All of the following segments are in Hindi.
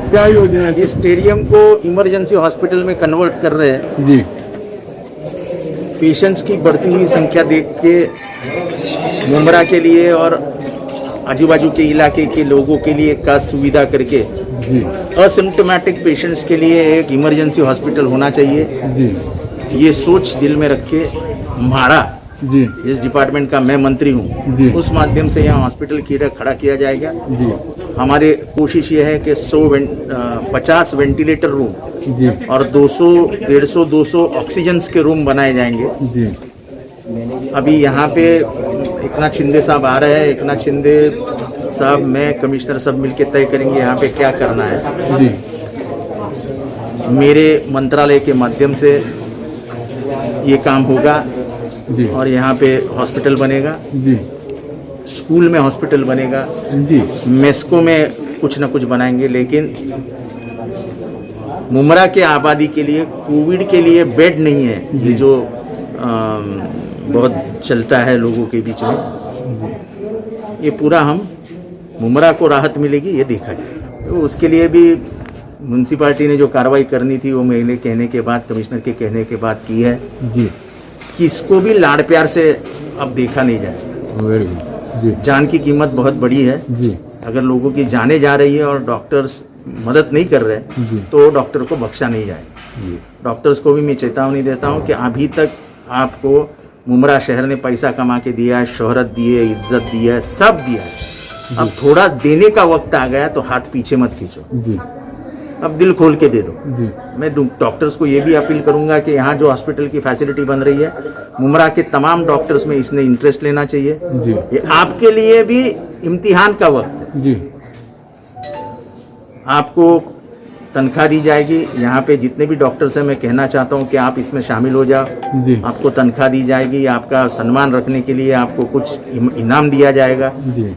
क्या योजना है? इस स्टेडियम को इमरजेंसी हॉस्पिटल में कन्वर्ट कर रहे हैं जी पेशेंट्स की बढ़ती हुई संख्या देख के मुमरा के लिए और आजू बाजू के इलाके के लोगों के लिए का सुविधा करके जी असिम्टोमेटिक पेशेंट्स के लिए एक इमरजेंसी हॉस्पिटल होना चाहिए। जी ये सोच दिल में रख के हमारा जी इस डिपार्टमेंट का मैं मंत्री हूँ, जी। उस माध्यम से यहाँ हॉस्पिटल खड़ा किया जाएगा। जी हमारी कोशिश ये है कि 50 वेंटिलेटर रूम जी और 200, 150, 200 ऑक्सीजन के रूम बनाए जाएंगे। जी अभी यहाँ पे एकनाथ शिंदे साहब आ रहे हैं। एकनाथ शिंदे साहब, मैं, कमिश्नर सब मिलके तय करेंगे यहाँ पे क्या करना है। जी मेरे मंत्रालय के माध्यम से ये काम होगा जी और यहाँ पे हॉस्पिटल बनेगा, जी स्कूल में हॉस्पिटल बनेगा, जी मेस्को में कुछ ना कुछ बनाएंगे। लेकिन मुमरा के आबादी के लिए कोविड के लिए बेड नहीं है, ये जो बहुत चलता है लोगों के बीच में। ये पूरा हम मुमरा को राहत मिलेगी ये देखा जाए। तो उसके लिए भी म्यूनसिपालिटी ने जो कार्रवाई करनी थी वो मेरे कहने के बाद, कमिश्नर के कहने के बाद की है जी कि इसको भी लाड़ प्यार से अब देखा नहीं जाए। Very good. जी जान की कीमत बहुत बड़ी है। जी अगर लोगों की जाने जा रही है और डॉक्टर्स मदद नहीं कर रहे जी तो डॉक्टर को बख्शा नहीं जाए। जी डॉक्टर्स को भी मैं चेतावनी देता हूं कि अभी तक आपको मुमरा शहर ने पैसा कमा के दिया है, शोहरत दी है, इज्जत दी है, सब दिया है। अब थोड़ा देने का वक्त आ गया तो हाथ पीछे मत खींचो, जी अब दिल खोल के दे दो। जी मैं डॉक्टर्स को ये भी अपील करूंगा कि यहाँ जो हॉस्पिटल की फैसिलिटी बन रही है, मुमरा के तमाम डॉक्टर्स में इसने इंटरेस्ट लेना चाहिए। जी ये आपके लिए भी इम्तिहान का वक्त है। जी आपको तनख्वाह दी जाएगी। यहाँ पे जितने भी डॉक्टर्स हैं मैं कहना चाहता हूँ कि आप इसमें शामिल हो जाओ। जी आपको तनख्वाह दी जाएगी, आपका सम्मान रखने के लिए आपको कुछ इनाम दिया जाएगा। जी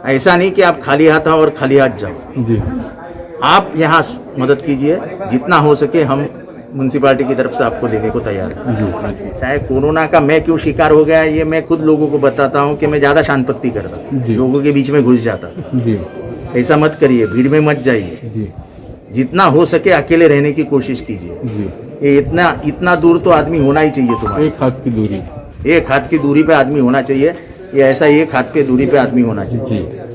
ऐसा नहीं कि आप खाली हाथ आओ और खाली हाथ जाओ। जी आप यहाँ मदद कीजिए, जितना हो सके हम म्यूनसिपालिटी की तरफ से आपको देने को तैयार हैं। चाहे कोरोना का मैं क्यों शिकार हो गया ये मैं खुद लोगों को बताता हूँ कि मैं ज़्यादा शांतपत्ति करता, जी। लोगों के बीच में घुस जाता। जी ऐसा मत करिए, भीड़ में मत जाइए। जी जितना हो सके अकेले रहने की कोशिश कीजिए। जी ये इतना दूर तो आदमी होना ही चाहिए तुम्हारे। एक हाथ की दूरी। एक हाथ की दूरी पे आदमी होना चाहिए। ये ऐसा एक हाथ की दूरी पे आदमी होना चाहिए। जी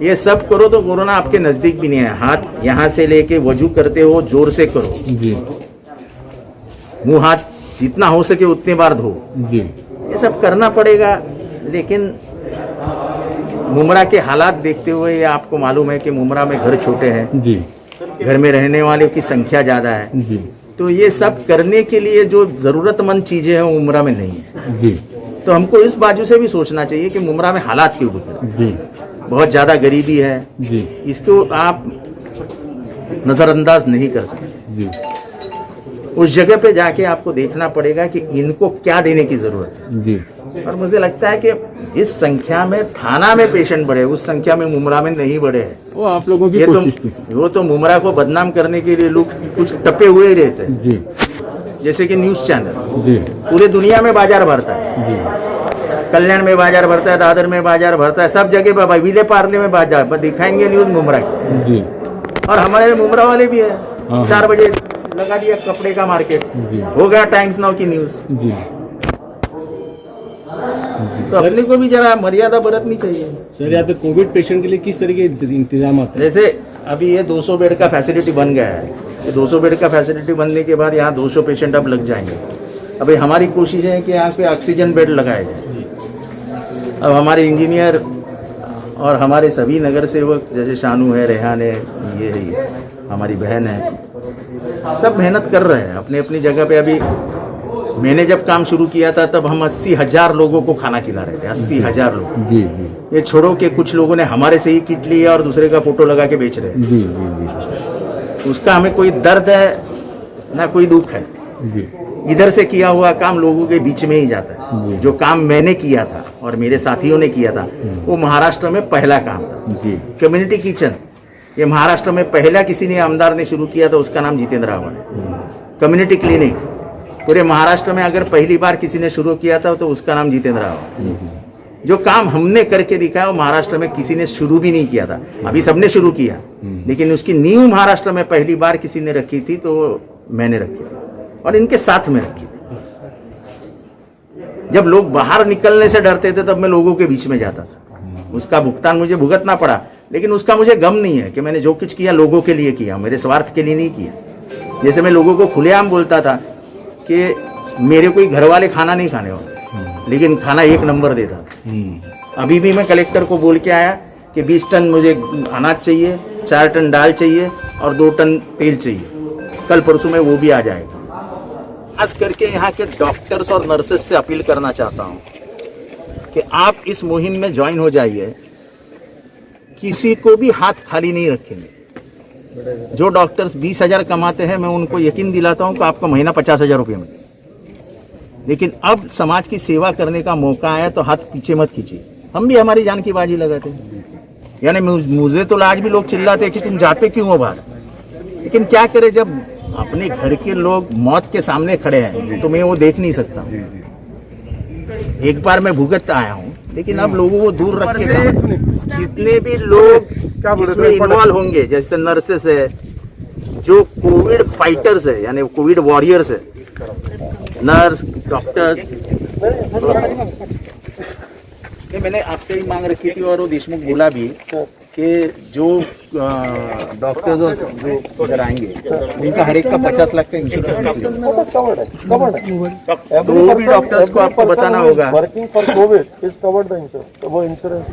ये सब करो तो कोरोना आपके नजदीक भी नहीं है। हाथ यहाँ से लेके वजू करते हो जोर से करो, जी मुंह हाथ जितना हो सके उतने बार धो। जी ये सब करना पड़ेगा। लेकिन मुमरा के हालात देखते हुए ये आपको मालूम है कि मुमरा में घर छोटे हैं, जी घर में रहने वालों की संख्या ज़्यादा है। जी तो ये सब करने के लिए जो ज़रूरतमंद चीज़ें हैं वो मुमरा में नहीं है। जी तो हमको इस बाजू से भी सोचना चाहिए कि मुमरा में हालात क्यों बिगड़े। जी बहुत ज़्यादा गरीबी है, जी इसको आप नज़रअंदाज नहीं कर सकते। जी उस जगह पे जाके आपको देखना पड़ेगा कि इनको क्या देने की ज़रूरत है। जी और मुझे लगता है कि जिस संख्या में थाना में पेशेंट बढ़े उस संख्या में मुमरा में नहीं बढ़े हैं। वो आप लोगों की ये कोशिश थी। वो तो मुमरा को बदनाम करने के लिए लोग कुछ टपे हुए ही रहते हैं। जी जैसे कि न्यूज़ चैनल जी पूरे दुनिया में बाजार भरता है। जी कल्याण में बाजार भरता है, दादर में बाजार भरता है, सब जगह पर विले पार्ले में बाजार दिखाएंगे न्यूज़ मुमरा की। जी और हमारे मुमरा वाले भी है। हाँ। 4 बजे लगा दिया कपड़े का मार्केट, जी हो गया टाइम्स नाउ की न्यूज़। जी तो अपने को भी जरा मर्यादा बरतनी चाहिए। सर यहाँ पे कोविड पेशेंट के लिए किस तरीके के इंतजाम हैं? जैसे अभी ये 200 बेड का फैसिलिटी बन गया है। ये 200 बेड का फैसिलिटी बनने के बाद यहाँ 200 पेशेंट अब लग जाएंगे। अभी हमारी कोशिश है कि यहाँ पे ऑक्सीजन बेड लगाए जाए। अब हमारे इंजीनियर और हमारे सभी नगर सेवक जैसे शानू है, रेहान है, ये है, ये हमारी बहन है, सब मेहनत कर रहे हैं अपनी अपनी जगह पे। अभी मैंने जब काम शुरू किया था तब हम 80,000 लोगों को खाना खिला रहे थे। 80,000 लोग। जी जी ये छोड़ो कि कुछ लोगों ने हमारे से ही किट लिया और दूसरे का फोटो लगा के बेच रहे हैं। जी जी उसका हमें कोई दर्द है ना कोई दुख है। जी इधर से किया हुआ काम लोगों के बीच में ही जाता है। जो काम मैंने किया था और मेरे साथियों ने किया था वो महाराष्ट्र में पहला काम था। जी कम्युनिटी किचन ये महाराष्ट्र में पहला किसी ने आमदार ने शुरू किया था, उसका नाम जितेंद्र आव्हाड है। कम्युनिटी क्लिनिक पूरे महाराष्ट्र में अगर पहली बार किसी ने शुरू किया था तो उसका नाम जितेंद्र आव्हाड। जो काम हमने करके दिखाया वो महाराष्ट्र में किसी ने शुरू भी नहीं किया था। अभी सबने शुरू किया, लेकिन उसकी नींव महाराष्ट्र में पहली बार किसी ने रखी थी, तो मैंने रखी थी और इनके साथ में रखी थी। जब लोग बाहर निकलने से डरते थे तब मैं लोगों के बीच में जाता था। उसका भुगतान मुझे भुगतना पड़ा, लेकिन उसका मुझे गम नहीं है कि मैंने जो कुछ किया लोगों के लिए किया, मेरे स्वार्थ के लिए नहीं किया। जैसे मैं लोगों को खुलेआम बोलता था कि मेरे कोई घर वाले खाना नहीं खाने वाले, लेकिन खाना एक नंबर देता। अभी भी मैं कलेक्टर को बोल के आया कि 20 टन मुझे अनाज चाहिए, 4 टन दाल चाहिए और 2 टन तेल चाहिए। कल परसों में वो भी आ जाएगा। खास करके यहाँ के डॉक्टर्स और नर्सेस से अपील करना चाहता हूँ कि आप इस मुहिम में ज्वाइन हो जाइए। किसी को भी हाथ खाली नहीं रखेंगे। जो डॉक्टर्स 20,000 कमाते हैं, मैं उनको यकीन दिलाता हूँ कि आपको महीना 50,000 रुपये में। लेकिन अब समाज की सेवा करने का मौका आया तो हाथ पीछे मत खींचिए। हम भी हमारी जान की बाजी लगाते हैं। यानी मुझे तो आज भी लोग चिल्लाते हैं कि तुम जाते क्यों हो बाहर, लेकिन क्या करें, जब अपने घर के लोग मौत के सामने खड़े हैं तो मैं वो देख नहीं सकता। एक बार मैं भुगत आया हूँ, लेकिन अब लोगों को दूर रख के जितने भी लोग इसमें इन्वॉल्व होंगे, जैसे नर्सेस है, जो कोविड फाइटर्स है यानी कोविड वॉरियर्स है, नर्स, डॉक्टर्स, ये मैंने आपसे ही मांग रखी थी और वो देशमुख बोला भी कि जो डॉक्टर्स और जो इधर आएंगे उनका हर एक का 50 लाख का इंश्योरेंस, तो वो भी डॉक्टर्स को आपको बताना होगा। Working for Covid is covered the insurance, तो वो इंश्योरेंस